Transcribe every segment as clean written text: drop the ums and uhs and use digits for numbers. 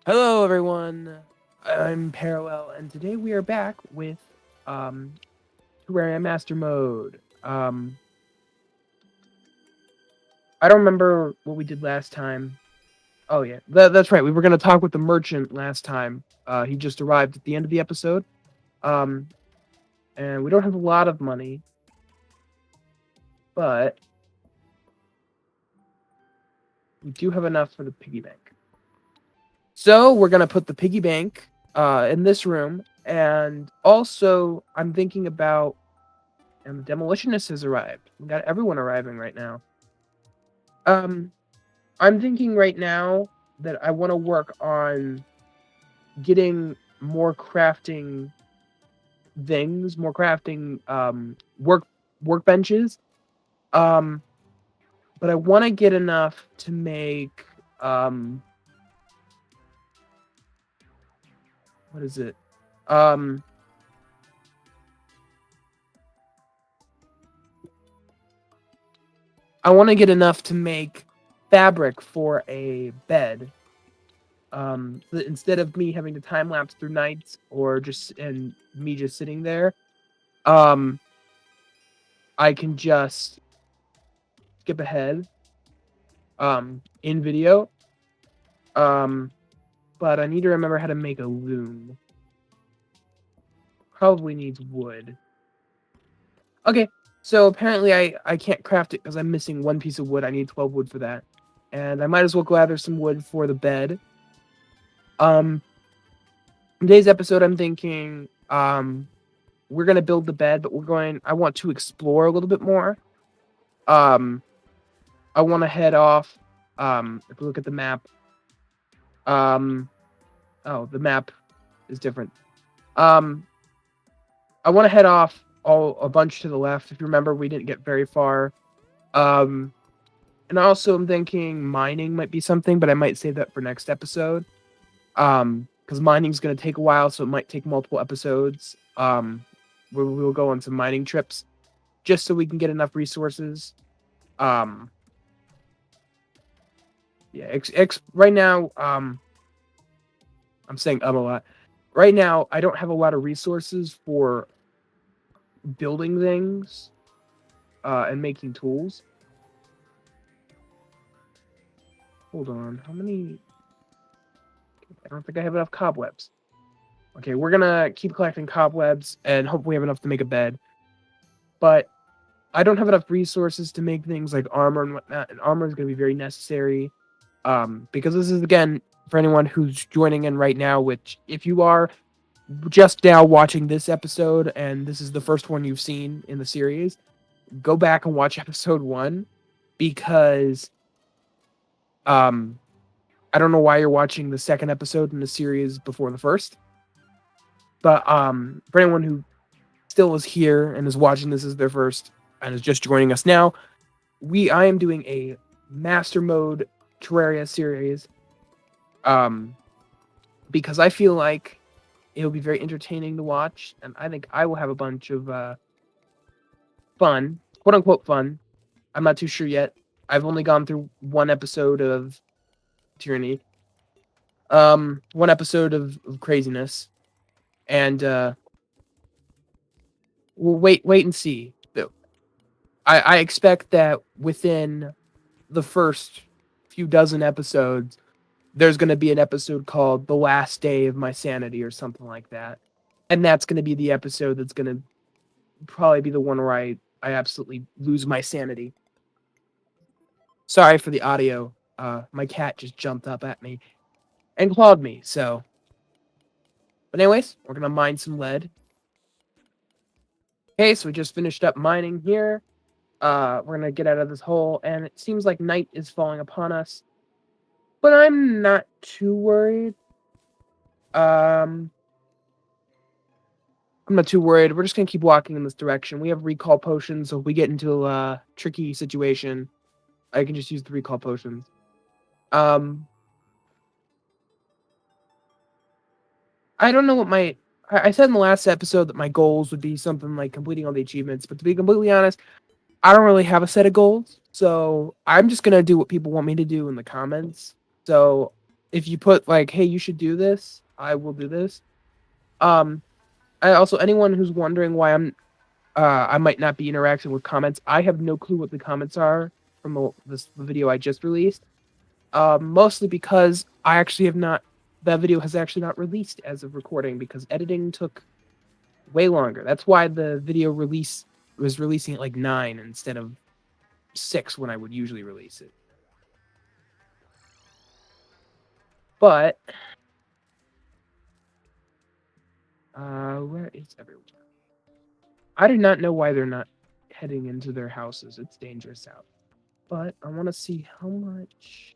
Hello, everyone. I'm Parallel, and today we are back with Terraria Master Mode. I don't remember what we did last time. Oh yeah, that's right. We were gonna talk with the merchant last time. He just arrived at the end of the episode. Um, and we don't have a lot of money, but we do have enough for the piggy bank. So we're gonna put the piggy bank in this room, and also I'm thinking about. And the demolitionist has arrived. We got everyone arriving right now. Um, I'm thinking right now that I want to work on getting more crafting things, more crafting workbenches. Um, but I want to get enough to make what is it? Um, I want to get enough to make fabric for a bed. So that instead of me having to time lapse through nights or just and me just sitting there, um, I can just skip ahead in video. Um, but I need to remember how to make a loom. Probably needs wood. Okay, so apparently I can't craft it because I'm missing one piece of wood. I need 12 wood for that, and I might as well gather some wood for the bed. Um, today's episode, I'm thinking we're gonna build the bed, but I want to explore a little bit more. Um, I want to head off. If we look at the map, um, oh, the map is different. Um, I want to head off a bunch to the left. If you remember, we didn't get very far. Um, and also I'm thinking mining might be something, but I might save that for next episode. Because mining's gonna take a while, so it might take multiple episodes. Where we'll go on some mining trips just so we can get enough resources. Um, yeah, right now, I'm saying a lot. Right now, I don't have a lot of resources for building things and making tools. Hold on, how many? I don't think I have enough cobwebs. Okay, we're gonna keep collecting cobwebs and hope we have enough to make a bed. But I don't have enough resources to make things like armor and whatnot, and armor is gonna be very necessary. Because this is again for anyone who's joining in right now, which if you are just now watching this episode and this is the first one you've seen in the series, go back and watch episode 1 because um I don't know why you're watching the second episode in the series before the first. But for anyone who still is here and is watching this as their first and is just joining us now, I am doing a master mode Terraria series. Um because I feel like it'll be very entertaining to watch, and I think I will have a bunch of fun, quote unquote fun. I'm not too sure yet. I've only gone through one episode of Tyranny, one episode of craziness, and we'll wait and see. I expect that within the first few dozen episodes, there's going to be an episode called "The Last Day of My Sanity" or something like that, and that's going to be the episode that's going to probably be the one where I absolutely lose my sanity. Sorry for the audio. My cat just jumped up at me and clawed me. So, but anyways, we're gonna mine some lead. Okay, so we just finished up mining here. We're gonna get out of this hole, and it seems like night is falling upon us. But I'm not too worried. Um, I'm not too worried. We're just gonna keep walking in this direction. We have recall potions, so if we get into a tricky situation, I can just use the recall potions. Um, I don't know what I said in the last episode that my goals would be something like completing all the achievements, but to be completely honest, I don't really have a set of goals. So I'm just gonna do what people want me to do in the comments. So if you put like, hey, you should do this, I will do this. I also, anyone who's wondering why I might not be interacting with comments, I have no clue what the comments are from the video I just released. Mostly because I actually have not, that video has actually not released as of recording because editing took way longer. That's why the video release was releasing at like 9 instead of 6 when I would usually release it. But where is everyone? I do not know why they're not heading into their houses. It's dangerous out. But I want to see how much.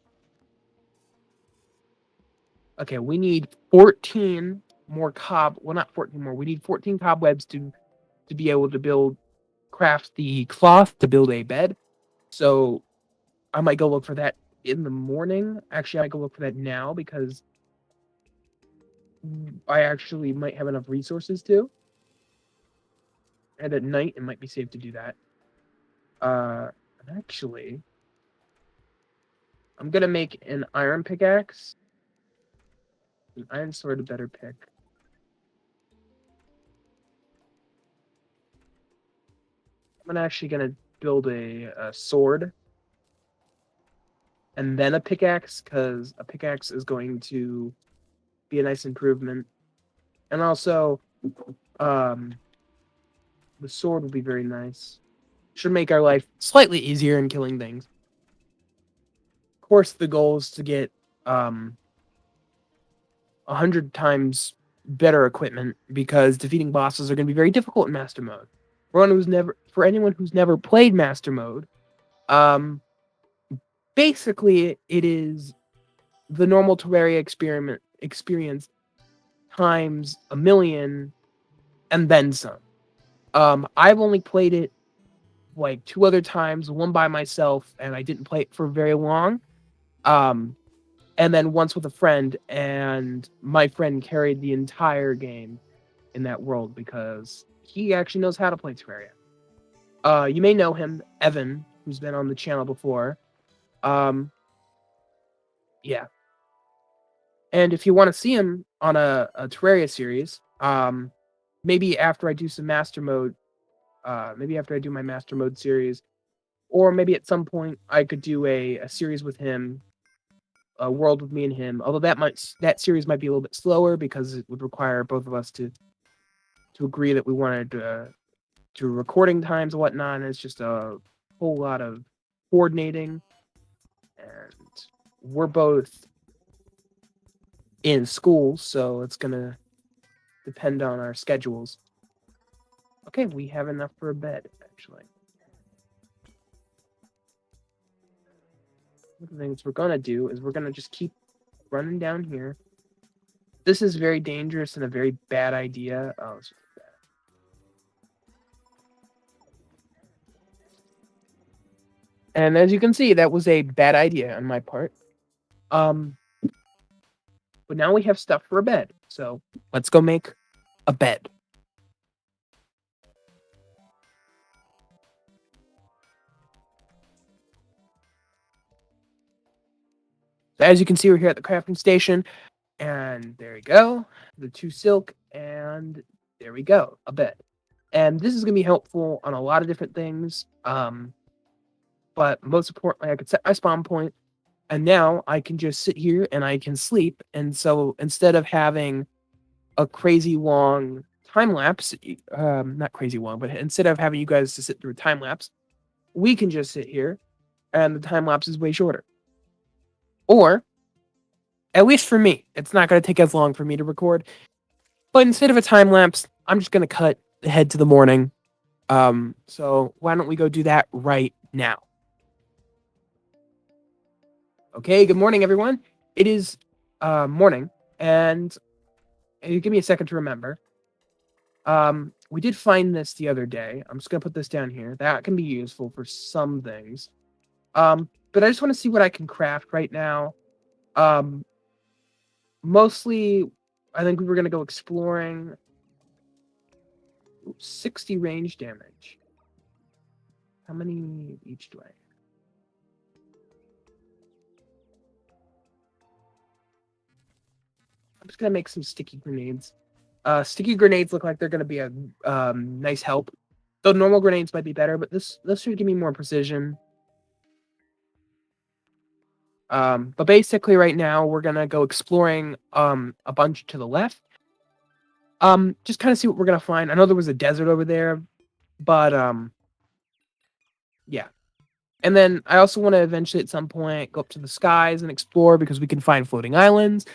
Okay, we need 14 more well, not 14 more. We need 14 cobwebs to be able to craft the cloth to build a bed. So I might go look for that in the morning. Actually, I might go look for that now because I actually might have enough resources to. And at night, it might be safe to do that. Actually, I'm gonna make an iron pickaxe. An iron sword a better pick. I'm actually gonna build a sword and then a pickaxe because a pickaxe is going to be a nice improvement. And also, the sword will be very nice. Should make our life slightly easier in killing things. Of course, the goal is to get 100 times better equipment because defeating bosses are going to be very difficult in Master Mode. For anyone who's never played Master Mode, basically it is the normal Terraria experience times a million and then some. I've only played it like 2 other times, one by myself, and I didn't play it for very long. And then once with a friend, and my friend carried the entire game in that world because he actually knows how to play Terraria. You may know him, Evan, who's been on the channel before. Yeah. And if you want to see him on a Terraria series, maybe after I do some Master Mode, maybe after I do my Master Mode series, or maybe at some point I could do a series with him, a world with me and him. Although that series might be a little bit slower because it would require both of us to agree that we wanted to recording times and whatnot. And it's just a whole lot of coordinating, and we're both in school, so it's gonna depend on our schedules. Okay, we have enough for a bed, actually. One of the things we're gonna do is we're gonna just keep running down here. This is very dangerous and a very bad idea. Oh, it's just bad. And as you can see, that was a bad idea on my part. But now we have stuff for a bed. So let's go make a bed. So as you can see, we're here at the crafting station. And there we go. The 2 silk. And there we go. A bed. And this is going to be helpful on a lot of different things. But most importantly, I could set my spawn point. And now I can just sit here and I can sleep. And so instead of having a crazy long time lapse, not crazy long, but instead of having you guys to sit through a time lapse, we can just sit here and the time lapse is way shorter. Or, at least for me, it's not going to take as long for me to record. But instead of a time lapse, I'm just going to cut ahead to the morning. So why don't we go do that right now? Okay, good morning, everyone. It is morning, and you give me a second to remember. We did find this the other day. I'm just gonna put this down here. That can be useful for some things. But I just want to see what I can craft right now. Mostly, I think we were gonna go exploring. 60 range damage. How many each do I have? I'm just gonna make some sticky grenades. Sticky grenades look like they're gonna be a nice help. Though normal grenades might be better, but this should give me more precision. But basically right now we're gonna go exploring a bunch to the left. Just kind of see what we're gonna find. I know there was a desert over there, but yeah. And then I also want to eventually at some point go up to the skies and explore because we can find floating islands.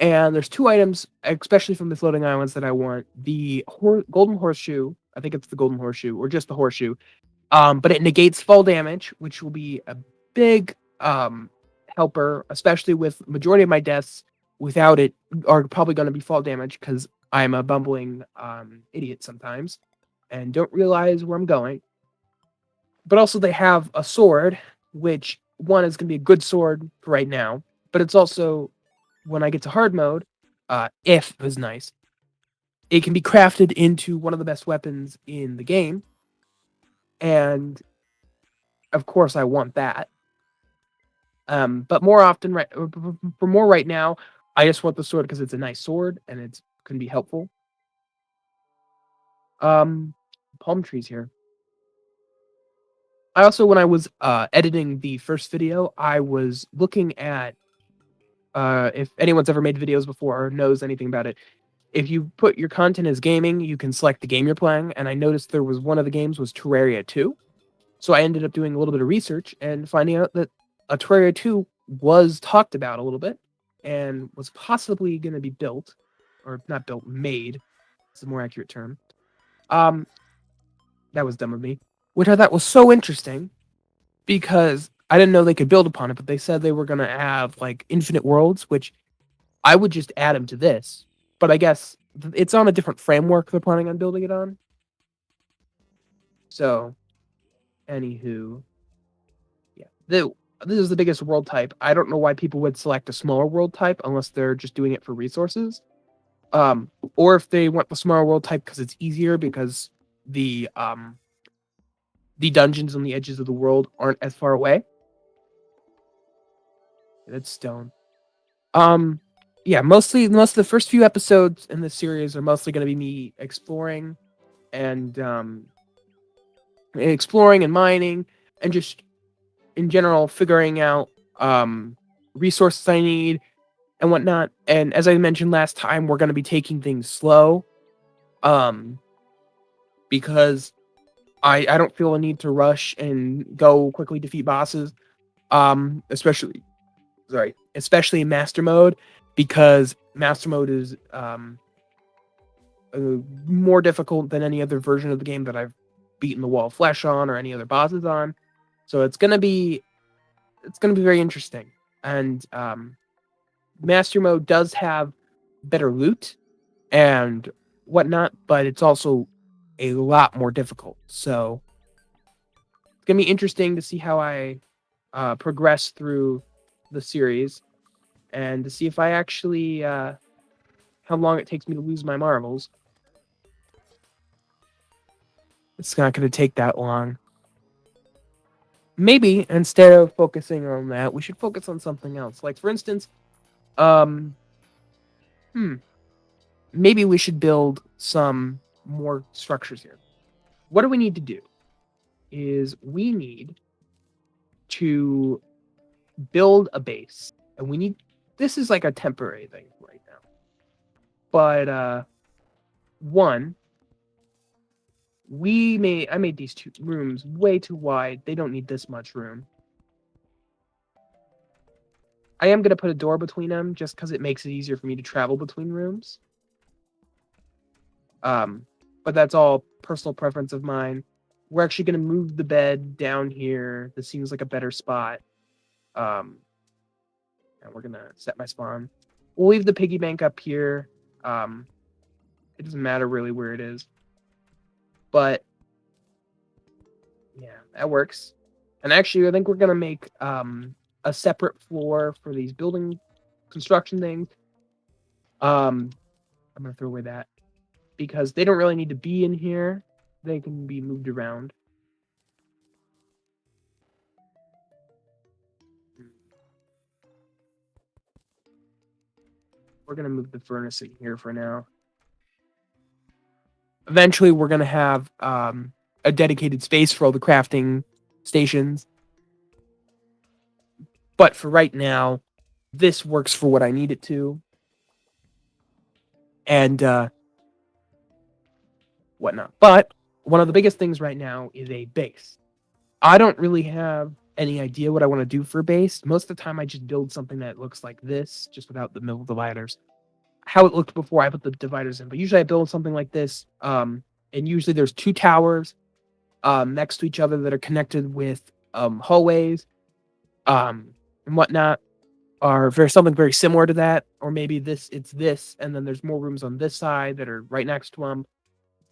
And there's two items, especially from the floating islands, that I want. The golden horseshoe, I think it's the golden horseshoe, or just the horseshoe. But it negates fall damage, which will be a big helper, especially with majority of my deaths without it are probably going to be fall damage because I'm a bumbling idiot sometimes and don't realize where I'm going. But also they have a sword, which one is going to be a good sword for right now, but it's also when I get to hard mode, if is nice. It can be crafted into one of the best weapons in the game, and of course I want that. But more often, right for more right now, I just want the sword because it's a nice sword and it can be helpful. Um, palm trees here. I also, when I was editing the first video, I was looking at if anyone's ever made videos before or knows anything about it. If you put your content as gaming, you can select the game you're playing, and I noticed there was one of the games was Terraria 2. So I ended up doing a little bit of research and finding out that a Terraria 2 was talked about a little bit and was possibly going to be built, or not built, made. It's a more accurate term. Um, that was dumb of me. Which I thought was so interesting because I didn't know they could build upon it, but they said they were going to have like infinite worlds, which I would just add them to this. But I guess it's on a different framework they're planning on building it on. So, anywho, yeah. This is the biggest world type. I don't know why people would select a smaller world type unless they're just doing it for resources. Or if they want the smaller world type because it's easier because the um the dungeons on the edges of the world aren't as far away. That's stone. Um, yeah, most of the first few episodes in this series are mostly going to be me and exploring and mining and just in general figuring out resources I need and whatnot. And as I mentioned last time, we're going to be taking things slow um, because I don't feel a need to rush and go quickly defeat bosses, especially in master mode because master mode is more difficult than any other version of the game that I've beaten the wall of flesh on or any other bosses on. So it's gonna be very interesting. And master mode does have better loot and whatnot, but it's also a lot more difficult. So it's gonna be interesting to see how I progress through the series and to see if I actually how long it takes me to lose my marbles. It's not going to take that long. Maybe instead of focusing on that, we should focus on something else. Like for instance, um, hmm, maybe we should build some more structures here. What do we need to do? Is we need to build a base, and we need this is like a temporary thing right now. But one, I made these two rooms way too wide. They don't need this much room. I am gonna put a door between them just because it makes it easier for me to travel between rooms. Um, but that's all personal preference of mine. We're actually gonna move the bed down here. This seems like a better spot. Um, and we're gonna set my spawn. We'll leave the piggy bank up here. Um, it doesn't matter really where it is, but yeah, that works. And actually, I think we're gonna make a separate floor for these building construction things. I'm gonna throw away that because they don't really need to be in here. They can be moved around. we're gonna move the furnace in here for now. Eventually, we're gonna have a dedicated space for all the crafting stations. But for right now, this works for what I need it to, and whatnot. But one of the biggest things right now is a base. I don't really have any idea what I want to do for a base. Most of the time, I just build something that looks like this, just without the middle dividers. How it looked before I put the dividers in. But usually, I build something like this, and usually there's 2 towers next to each other that are connected with hallways and whatnot. Or if there's something very similar to that, or maybe it's this, and then there's more rooms on this side that are right next to them.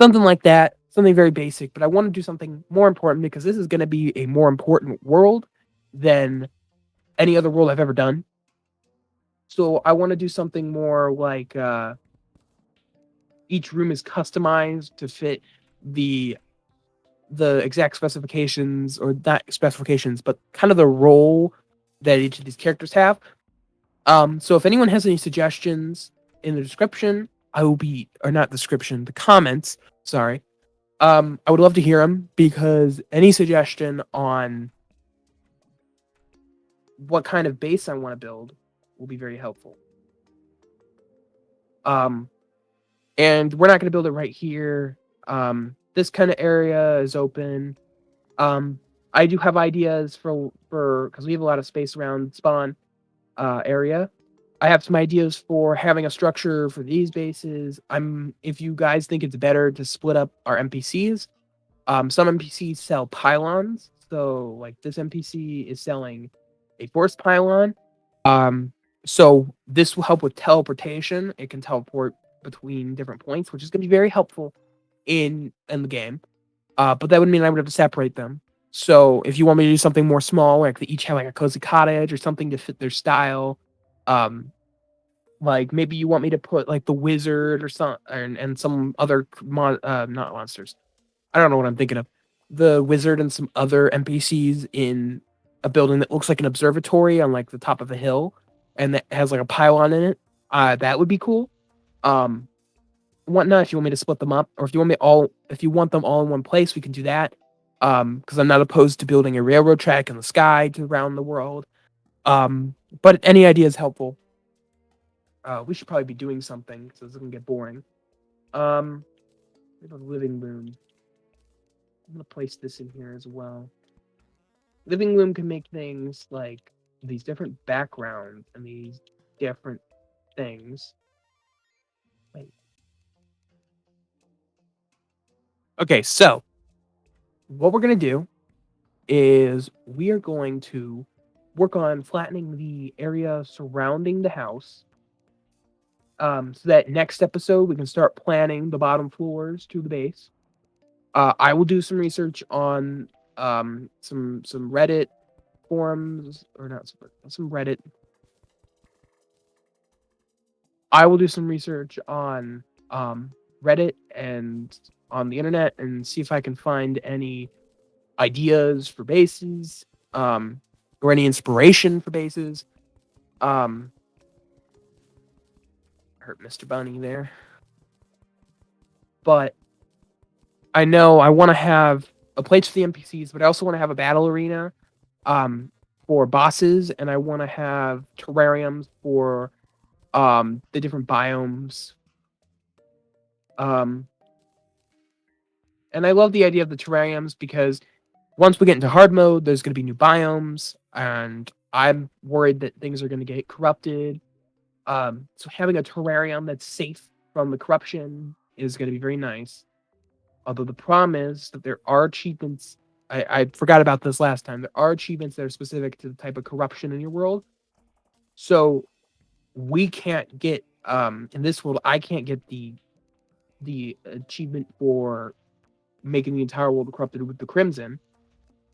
Something like that, something very basic. But I want to do something more important because this is going to be a more important world than any other world I've ever done. So I want to do something more like each room is customized to fit the exact specifications, or not specifications, but kind of the role that each of these characters have. So if anyone has any suggestions in the description, I will be, or not description, the comments, sorry. I would love to hear them because any suggestion on what kind of base I want to build will be very helpful. And we're not going to build it right here. This kind of area is open. I do have ideas for because we have a lot of space around spawn area. I have some ideas for having a structure for these bases. If you guys think it's better to split up our NPCs, some NPCs sell pylons. So like this NPC is selling a force pylon. So this will help with teleportation. It can teleport between different points, which is going to be very helpful in the game. But that would mean I would have to separate them. So if you want me to do something more small, like they each have like a cozy cottage or something to fit their style, like maybe you want me to put like the wizard or some and some other not monsters. I don't know what I'm thinking of. The wizard and some other NPCs in a building that looks like an observatory on like the top of a hill, and that has like a pylon in it. That would be cool. Um, Whatnot. If you want me to split them up, or if you want them all in one place, we can do that. Because I'm not opposed to building a railroad track in the sky to around the world. But any idea is helpful. We should probably be doing something so this doesn't get boring. We have a living room. I'm gonna place this in here as well. Living room can make things like these different backgrounds and these different things. Wait. Okay, so what we're gonna do is we are going to work on flattening the area surrounding the house. So that next episode we can start planning the bottom floors to the base. I will do some research on some Reddit forums, or not some Reddit. I will do some research on Reddit and on the internet and see if I can find any ideas for bases, or any inspiration for bases. Hurt Mr. Bunny there. But I know I want to have a place for the NPCs, but I also want to have a battle arena for bosses, and I want to have terrariums for the different biomes. And I love the idea of the terrariums because once we get into hard mode, there's going to be new biomes, and I'm worried that things are going to get corrupted. So having a terrarium that's safe from the corruption is going to be very nice. Although the problem is that there are achievements. I forgot about this last time. There are achievements that are specific to the type of corruption in your world. So we can't get in this world. I can't get the achievement for making the entire world corrupted with the crimson,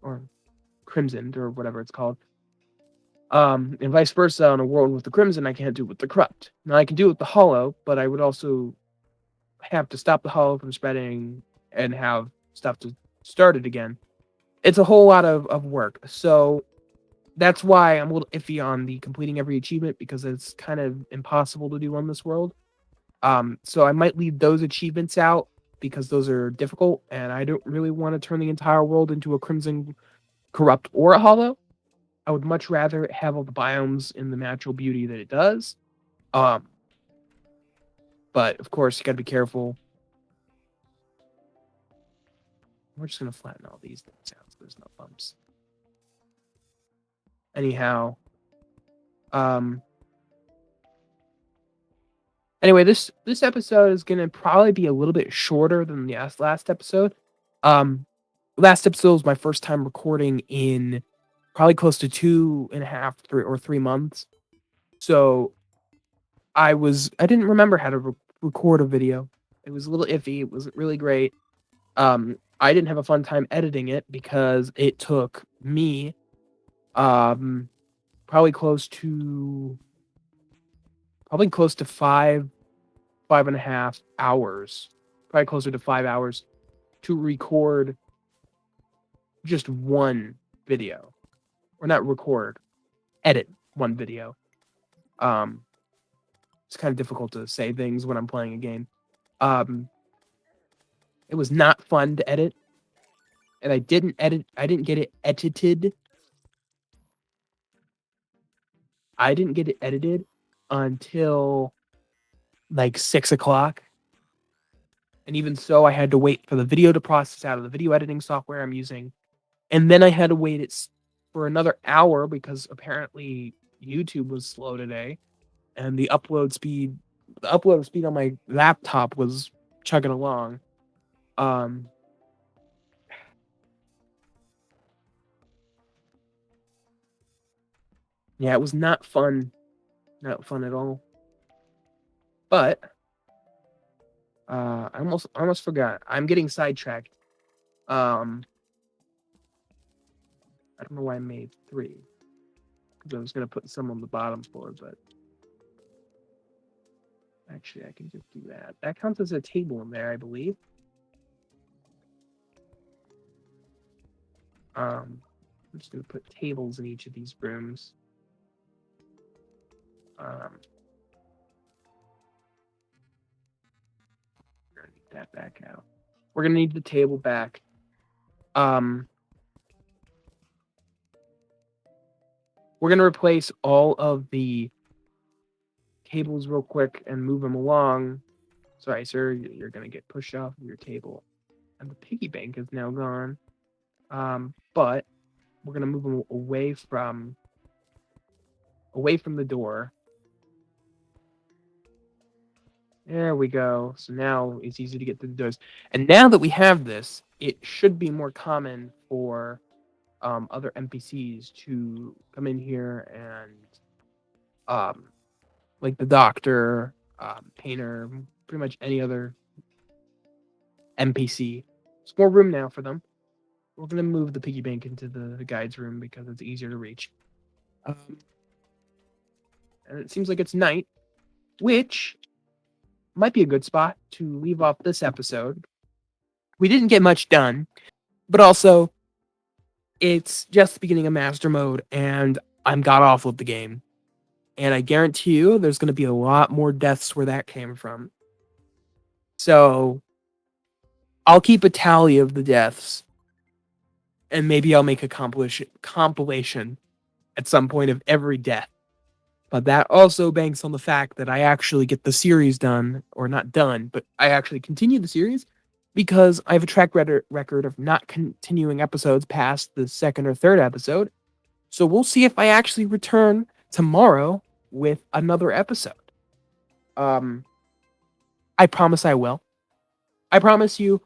or crimsoned, or whatever it's called. And vice versa, on a world with the crimson, I can't do it with the corrupt. Now I can do it with the hollow, but I would also have to stop the hollow from spreading and have stuff to start it again. It's a whole lot of work. So that's why I'm a little iffy on the completing every achievement because it's kind of impossible to do on this world. So I might leave those achievements out because those are difficult, and I don't really want to turn the entire world into a Crimson Corrupt or a Hollow. I would much rather have all the biomes in the natural beauty that it does. Um, but of course, you got to be careful. We're just gonna flatten all these things out so there's no bumps. Anyhow, um, anyway, this episode is gonna probably be a little bit shorter than the last episode. Um, last episode was my first time recording in probably close to 2.5, 3 months. So I didn't remember how to record a video. It was a little iffy. It wasn't really great. I didn't have a fun time editing it because it took me um probably close to 5.5 hours, probably closer to 5 hours to record just one video, or not record, edit one video. Um, it's kind of difficult to say things when I'm playing a game. Um, it was not fun to edit, and I didn't get it edited. I didn't get it edited until like 6 o'clock. And even so, I had to wait for the video to process out of the video editing software I'm using. And then I had to wait for another hour because apparently YouTube was slow today. And the upload speed on my laptop was chugging along. Um, yeah, it was not fun. Not fun at all. But I almost forgot. I'm getting sidetracked. I don't know why I made 3. Because I was gonna put some on the bottom floor, but actually I can just do that. That counts as a table in there, I believe. I'm just gonna put tables in each of these rooms. We're gonna need that back out. We're gonna need the table back. We're gonna replace all of the tables real quick and move them along. Sorry, sir, you're gonna get pushed off of your table. And the piggy bank is now gone. But we're gonna move them away from the door. There we go. So now it's easy to get through the doors. And now that we have this, it should be more common for other NPCs to come in here and like the doctor, painter, pretty much any other NPC. There's more room now for them. We're gonna move the piggy bank into the guide's room because it's easier to reach. And it seems like it's night, which might be a good spot to leave off this episode. We didn't get much done, but also it's just the beginning of Master Mode, and I'm god awful at the game. And I guarantee you there's going to be a lot more deaths where that came from. So I'll keep a tally of the deaths, and maybe I'll make a compilation at some point of every death. But that also banks on the fact that I actually get the series done, or not done, but I actually continue the series because I have a track record of not continuing episodes past the second or third episode. So we'll see if I actually return tomorrow with another episode. I promise I will. I promise you.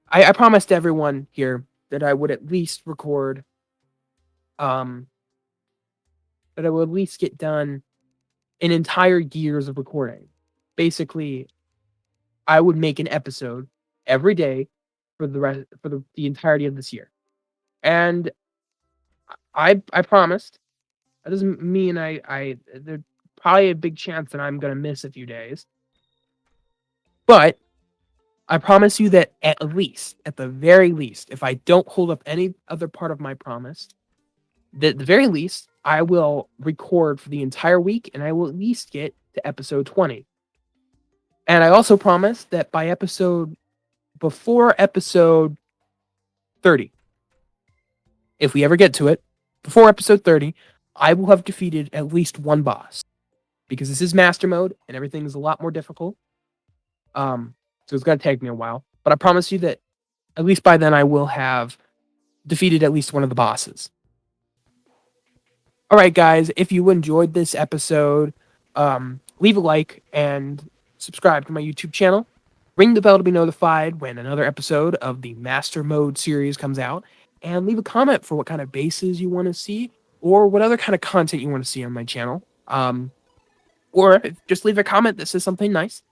I promised everyone here that I would at least record. That I would at least get done an entire years of recording. Basically, I would make an episode every day for the entirety of this year. And I promised. That doesn't mean there's probably a big chance that I'm gonna miss a few days. But I promise you that at the very least, if I don't hold up any other part of my promise, At the very least, I will record for the entire week and I will at least get to episode 20. And I also promise that before episode 30, if we ever get to it, before episode 30, I will have defeated at least one boss. Because this is master mode and everything is a lot more difficult. So it's going to take me a while. But I promise you that at least by then I will have defeated at least one of the bosses. All right, guys, if you enjoyed this episode, leave a like and subscribe to my YouTube channel. Ring the bell to be notified when another episode of the Master Mode series comes out. And leave a comment for what kind of bases you want to see or what other kind of content you want to see on my channel. Or just leave a comment that says something nice.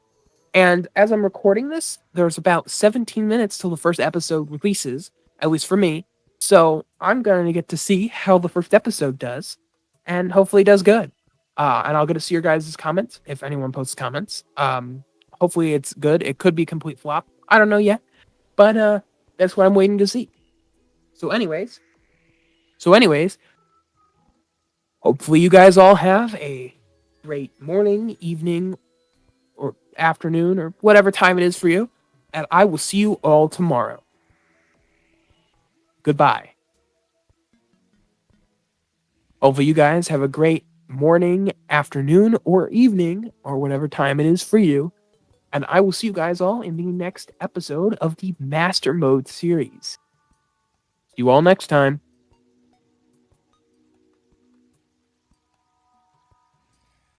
And as I'm recording this, there's about 17 minutes till the first episode releases, at least for me. So I'm going to get to see how the first episode does, and hopefully it does good. And I'll get to see your guys' comments if anyone posts comments. Hopefully it's good. It could be a complete flop. I don't know yet, but that's what I'm waiting to see. So anyways, hopefully you guys all have a great morning, evening, or afternoon, or whatever time it is for you. And I will see you all tomorrow. Goodbye. Hopefully you guys have a great morning, afternoon, or evening, or whatever time it is for you. And I will see you guys all in the next episode of the Master Mode series. See you all next time.